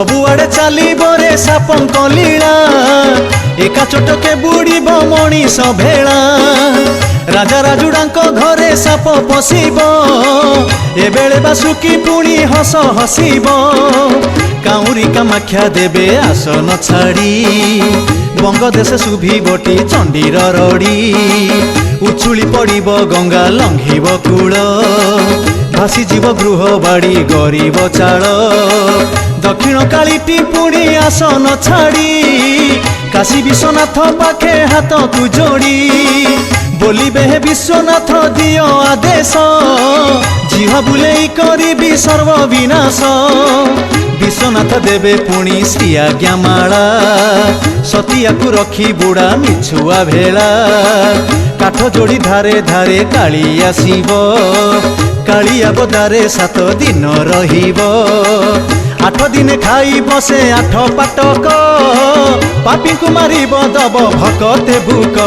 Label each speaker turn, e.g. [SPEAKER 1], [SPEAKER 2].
[SPEAKER 1] सबुआड़े चलिब रे सापंक लीला एका चोटके बुड़ीब मनीष भेला राजा राजुड़ांक घरे साप पशिब एबेले बासुकी पुणी हस हसिब काउरी कामाख्या देबे आसन छाड़ी बंगदेश शुभिबटी चंडीर रड़ी उछुली पड़िब गंगा लंघिब कूल भासी जीव गृह बाड़ी गरीब चाल दक्षिण कालीटी पुणी आसन छाड़ी काशी विश्वनाथ पाखे हाथ तू जोड़ी बोलिबे हे विश्वनाथ दियो आदेश जीव बुलेई करिबी सर्व विनाश विश्वनाथ देवे पुणी श्री आज्ञामाला सतिया को रखी बुड़ा मिछुआ भेला काठ जोड़ी धारे धारे काली आसीब कालिया बदारे 7 दिन रहिब 8 दिन खाई बसे 8 पाटक पापी को मारिब दब भकते भूक।